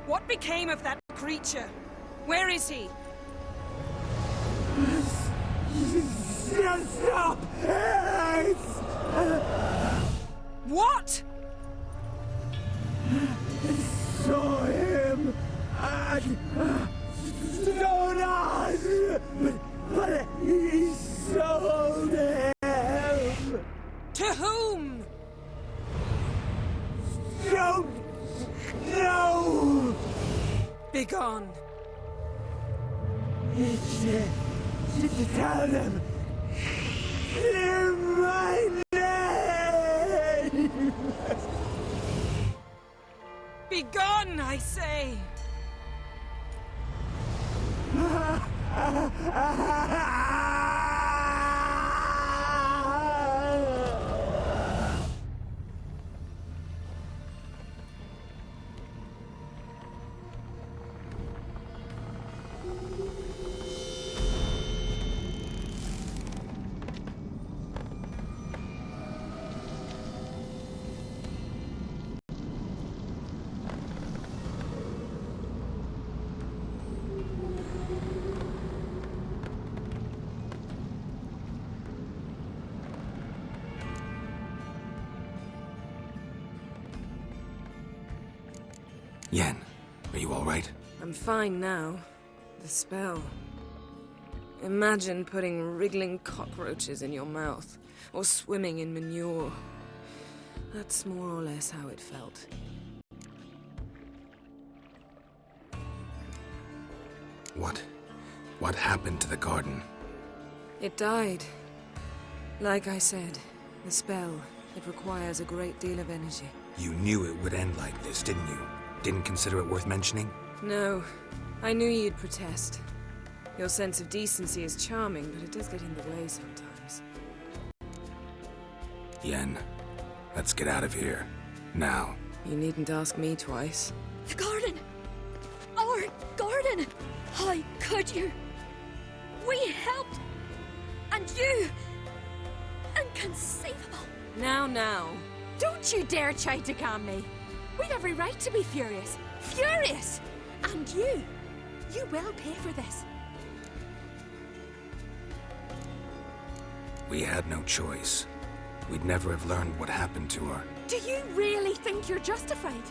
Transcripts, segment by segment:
What became of that creature? Where is he? Stop! What? Saw him! Stone on! But he sold him! To whom? Don't know! Begone. Tell them! Clear my name! Begone, I say! Yen, are you all right? I'm fine now. The spell. Imagine putting wriggling cockroaches in your mouth, or swimming in manure. That's more or less how it felt. What happened to the garden? It died. Like I said, the spell, it requires a great deal of energy. You knew it would end like this, didn't you? Didn't consider it worth mentioning? No. I knew you'd protest. Your sense of decency is charming, but it does get in the way sometimes. Yen, let's get out of here. Now. You needn't ask me twice. The garden! Our garden! How could you? We helped! And you! Inconceivable! Now. Don't you dare try to calm me! We'd every right to be furious. Furious! And you will pay for this. We had no choice. We'd never have learned what happened to her. Do you really think you're justified?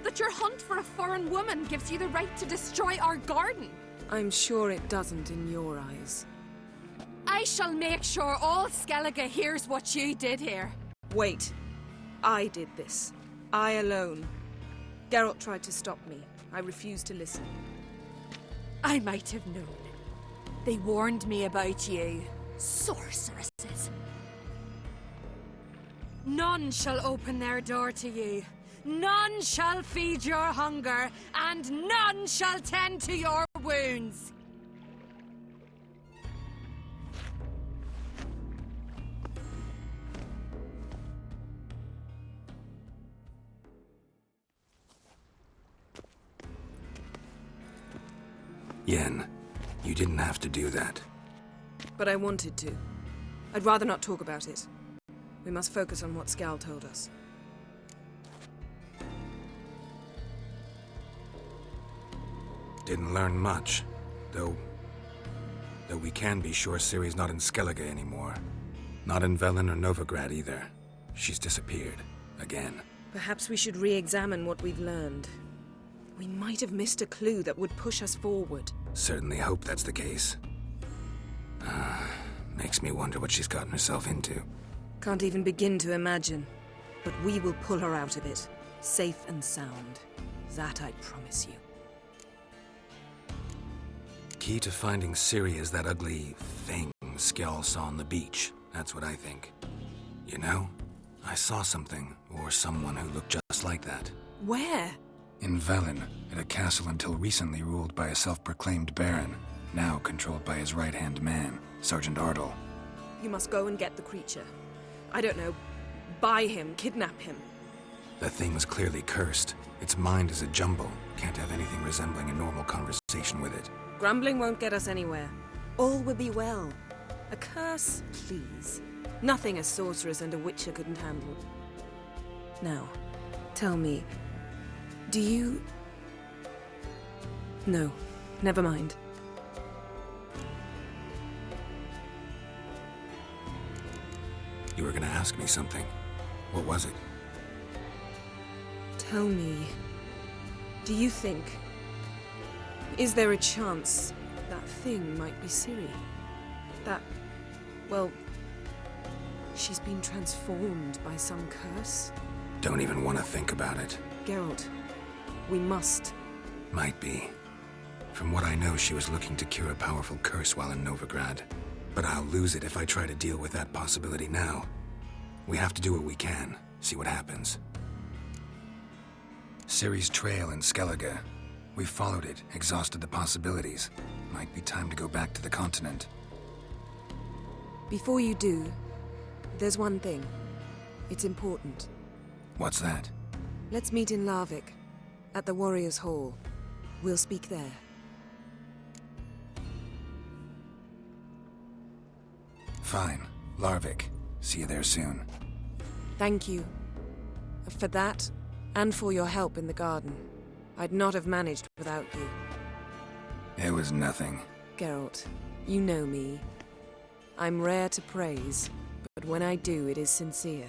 That your hunt for a foreign woman gives you the right to destroy our garden? I'm sure it doesn't in your eyes. I shall make sure all Skellige hears what you did here. Wait. I did this. I alone. Geralt tried to stop me. I refused to listen. I might have known. They warned me about you. Sorceresses. None shall open their door to you. None shall feed your hunger, and none shall tend to your wounds. Yen, you didn't have to do that. But I wanted to. I'd rather not talk about it. We must focus on what Skjall told us. Didn't learn much, though we can be sure Ciri's not in Skellige anymore. Not in Velen or Novigrad either. She's disappeared. Again. Perhaps we should re-examine what we've learned. We might have missed a clue that would push us forward. Certainly hope that's the case. Makes me wonder what she's gotten herself into. Can't even begin to imagine. But we will pull her out of it. Safe and sound. That I promise you. Key to finding Ciri is that ugly thing Skjall saw on the beach. That's what I think. You know, I saw something, or someone who looked just just like that. Where? In Velen, at a castle until recently ruled by a self-proclaimed baron, now controlled by his right-hand man, Sergeant Ardle. You must go and get the creature. I don't know, buy him, kidnap him. The thing's clearly cursed. Its mind is a jumble. Can't have anything resembling a normal conversation with it. Grumbling won't get us anywhere. All will be well. A curse, please. Nothing a sorceress and a witcher couldn't handle. Now, tell me, do you... No, never mind. You were gonna ask me something. What was it? Tell me, do you think... Is there a chance that thing might be Ciri? That... well... she's been transformed by some curse? Don't even want to think about it. Geralt, we must. Might be. From what I know, she was looking to cure a powerful curse while in Novigrad. But I'll lose it if I try to deal with that possibility now. We have to do what we can, see what happens. Ciri's trail in Skellige. We've followed it, exhausted the possibilities. Might be time to go back to the continent. Before you do, there's one thing. It's important. What's that? Let's meet in Larvik, at the Warriors' Hall. We'll speak there. Fine. Larvik. See you there soon. Thank you. For that, and for your help in the garden. I'd not have managed without you. It was nothing. Geralt, you know me. I'm rare to praise, but when I do, it is sincere.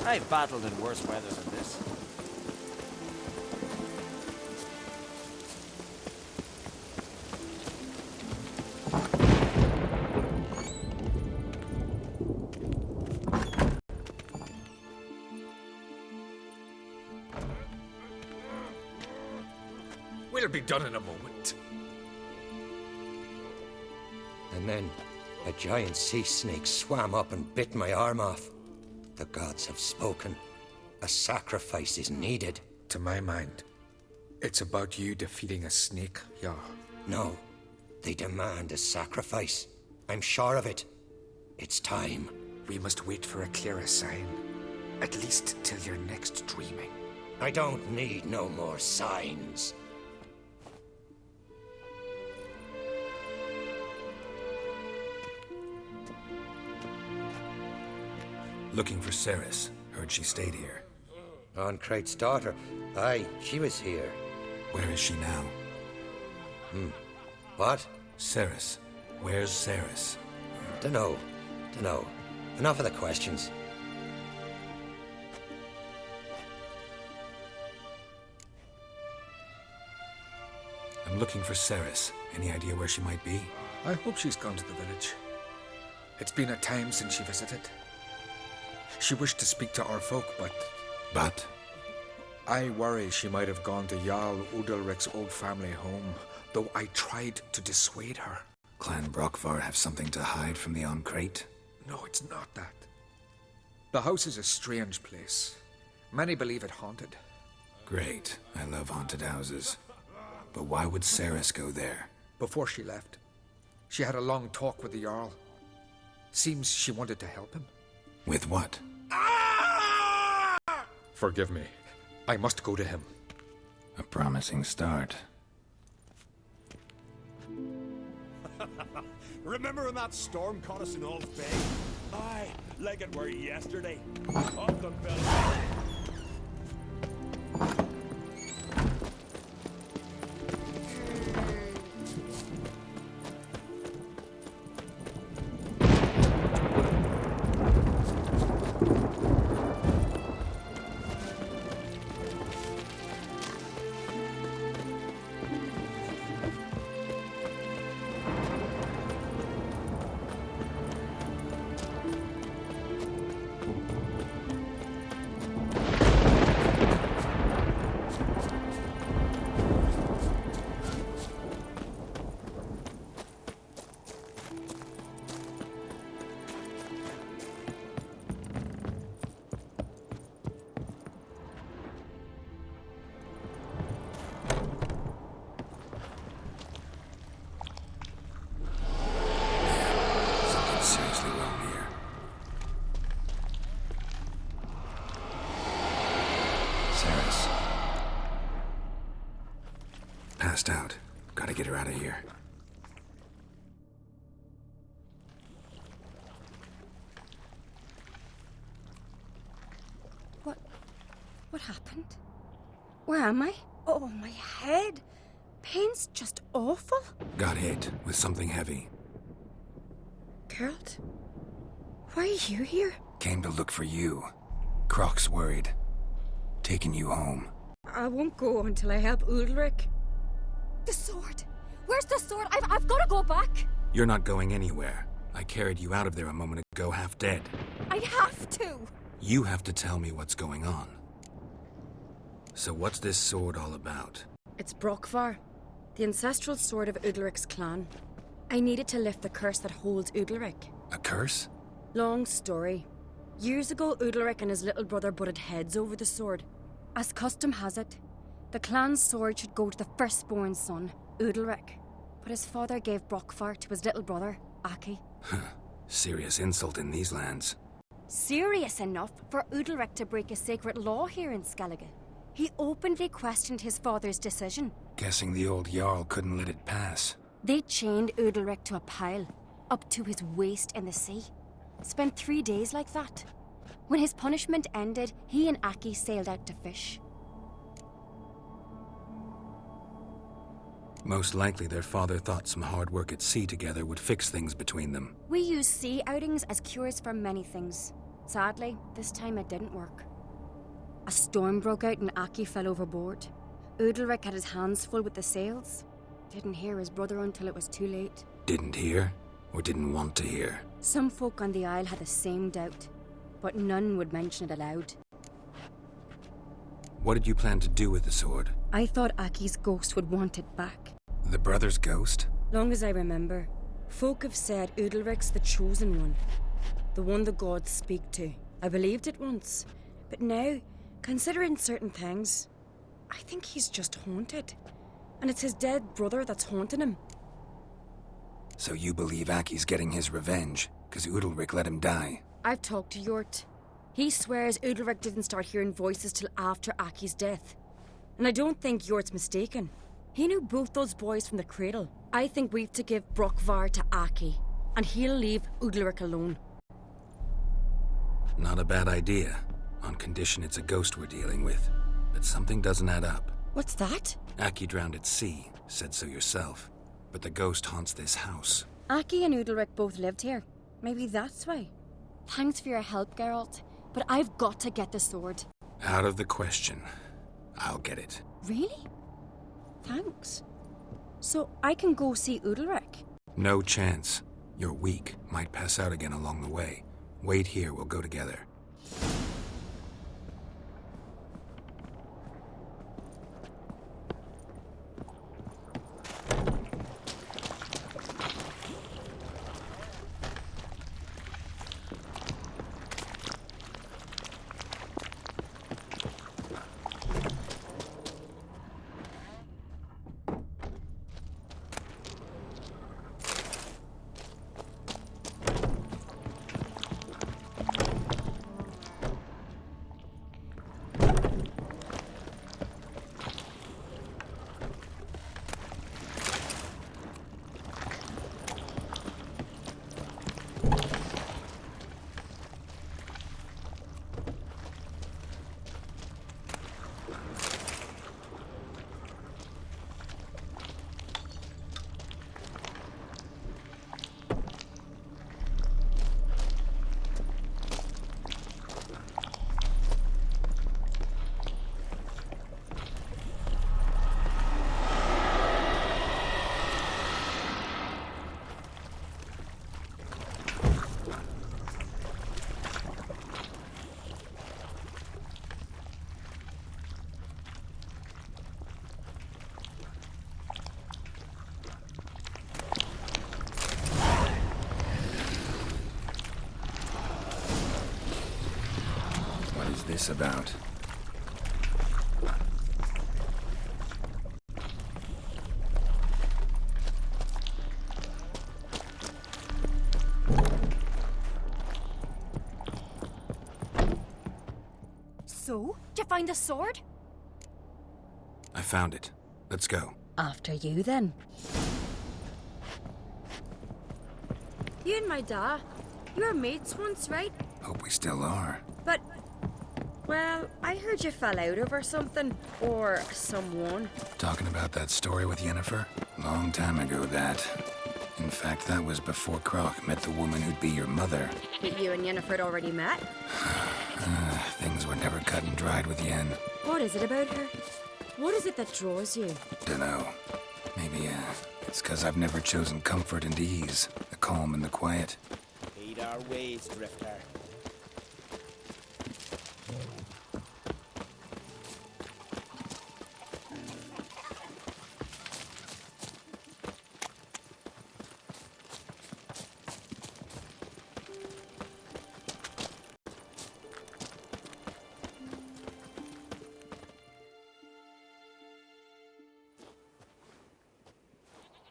I've battled in worse weather than this. We'll be done in a moment. And then a giant sea snake swam up and bit my arm off. The gods have spoken. A sacrifice is needed. To my mind, it's about you defeating a snake, yeah. No, they demand a sacrifice. I'm sure of it. It's time. We must wait for a clearer sign. At least till your next dreaming. I don't need no more signs. Looking for Ceres. Heard she stayed here. Ancestral daughter. Aye, she was here. Where is she now? What? Ceres. Where's Ceres? Dunno. Enough of the questions. I'm looking for Ceres. Any idea where she might be? I hope she's gone to the village. It's been a time since she visited. She wished to speak to our folk, but... But? I worry she might have gone to Jarl Udalric's old family home, though I tried to dissuade her. Clan Brockvar have something to hide from the Ancestral? No, it's not that. The house is a strange place. Many believe it haunted. Great. I love haunted houses. But why would Ceres go there? Before she left, she had a long talk with the Jarl. Seems she wanted to help him. With what? Forgive me. I must go to him. A promising start. Remember when that storm caught us in Old Bay? Aye, like it were yesterday. Up the fella. Passed out. Gotta get her out of here. What happened? Where am I? Oh, my head. Pain's just awful. Got hit with something heavy. Geralt? Why are you here? Came to look for you. Croc's worried. Taking you home. I won't go until I help Udalric. The sword! Where's the sword? I've got to go back! You're not going anywhere. I carried you out of there a moment ago half dead. I have to! You have to tell me what's going on. So what's this sword all about? It's Brockvar, the ancestral sword of Udalric's clan. I needed to lift the curse that holds Udalric. A curse? Long story. Years ago, Udalric and his little brother butted heads over the sword. As custom has it, the clan's sword should go to the firstborn son, Udalric. But his father gave Brockvar to his little brother, Aki. Serious insult in these lands. Serious enough for Udalric to break a sacred law here in Skellige. He openly questioned his father's decision. Guessing the old Jarl couldn't let it pass. They chained Udalric to a pile, up to his waist in the sea. Spent 3 days like that. When his punishment ended, he and Aki sailed out to fish. Most likely their father thought some hard work at sea together would fix things between them. We use sea outings as cures for many things. Sadly, this time it didn't work. A storm broke out and Aki fell overboard. Udalric had his hands full with the sails. Didn't hear his brother until it was too late. Didn't hear? Or didn't want to hear? Some folk on the Isle had the same doubt, but none would mention it aloud. What did you plan to do with the sword? I thought Aki's ghost would want it back. The brother's ghost? Long as I remember, folk have said Udalric's the chosen one. The one the gods speak to. I believed it once, but now, considering certain things, I think he's just haunted. And it's his dead brother that's haunting him. So you believe Aki's getting his revenge, because Udalric let him die? I've talked to Yort. He swears Udalric didn't start hearing voices till after Aki's death. And I don't think Yort's mistaken. He knew both those boys from the cradle. I think we've to give Brockvar to Aki, and he'll leave Udalric alone. Not a bad idea, on condition it's a ghost we're dealing with. But something doesn't add up. What's that? Aki drowned at sea, said so yourself. But the ghost haunts this house. Aki and Udalric both lived here. Maybe that's why. Thanks for your help, Geralt. But I've got to get the sword. Out of the question. I'll get it. Really? Thanks. So I can go see Udalric? No chance. You're weak. Might pass out again along the way. Wait here, we'll go together. This about? So, did you find the sword? I found it. Let's go. After you, then. You and my da, you were mates once, right? Hope we still are. But, well, I heard you fell out over something, or someone. Talking about that story with Yennefer? Long time ago, that. In fact, that was before Croc met the woman who'd be your mother. But you and Yennefer had already met? Things were never cut and dried with Yen. What is it about her? What is it that draws you? Dunno. Maybe, it's 'cause I've never chosen comfort and ease. The calm and the quiet. Heed our ways, Drifter.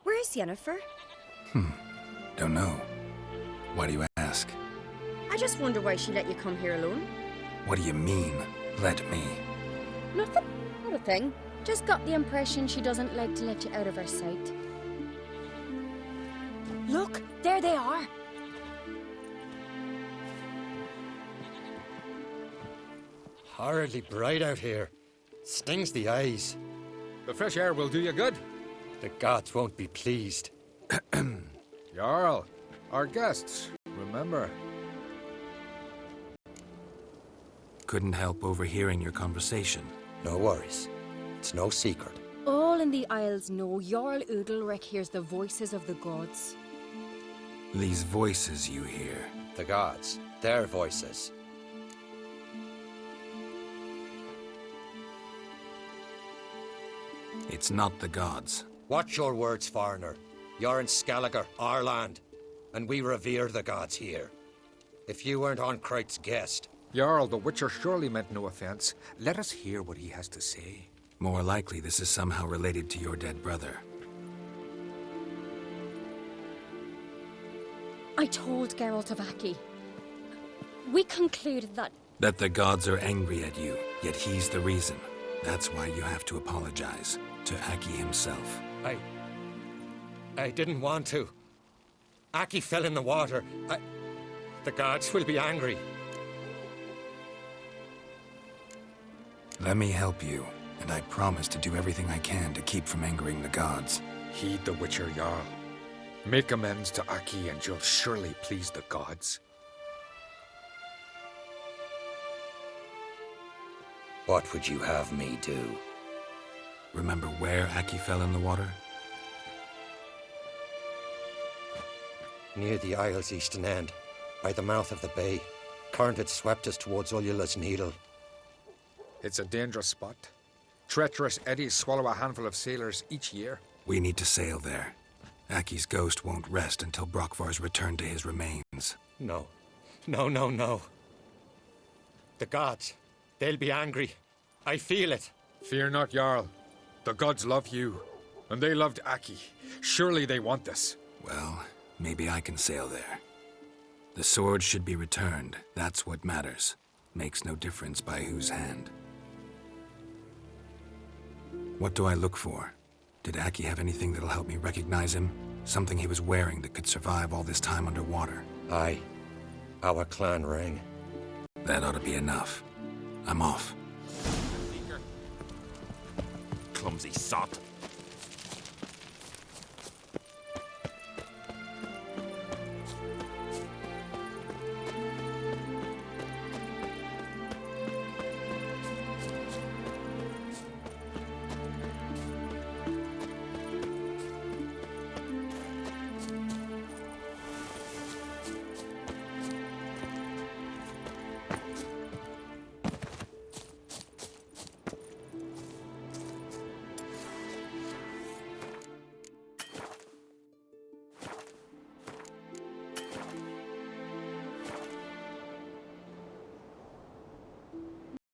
Where's Yennefer? Don't know. Why do you ask? I just wonder why she let you come here alone. What do you mean, let me? Nothing. Not a thing. Just got the impression she doesn't like to let you out of her sight. Look, there they are. Horridly bright out here. Stings the eyes. The fresh air will do you good. The gods won't be pleased. Jarl, our guests, remember. couldn't help overhearing your conversation. No worries. It's no secret. All in the Isles know Jarl Udalric hears the voices of the gods. These voices you hear. The gods. Their voices. It's not the gods. Watch your words, foreigner. You're in Skelliger, our land, and we revere the gods here. If you weren't on Kright's guest... Jarl, the Witcher surely meant no offense. Let us hear what he has to say. More likely this is somehow related to your dead brother. I told Geralt of Aki. We concluded that... That the gods are angry at you, yet he's the reason. That's why you have to apologize. To Aki himself. I didn't want to. Aki fell in the water. The gods will be angry. Let me help you, and I promise to do everything I can to keep from angering the gods. Heed the Witcher, Jarl. Make amends to Aki and you'll surely please the gods. What would you have me do? Remember where Aki fell in the water? Near the Isle's eastern end, by the mouth of the bay. Current had swept us towards Ullula's Needle. It's a dangerous spot. Treacherous eddies swallow a handful of sailors each year. We need to sail there. Aki's ghost won't rest until Brokvar's returned to his remains. No. No. The gods, they'll be angry. I feel it. Fear not, Jarl. The gods love you, and they loved Aki. Surely they want this. Well, maybe I can sail there. The sword should be returned. That's what matters. Makes no difference by whose hand. What do I look for? Did Aki have anything that'll help me recognize him? Something he was wearing that could survive all this time underwater? Aye. Our clan ring. That ought to be enough. I'm off. Clumsy sot.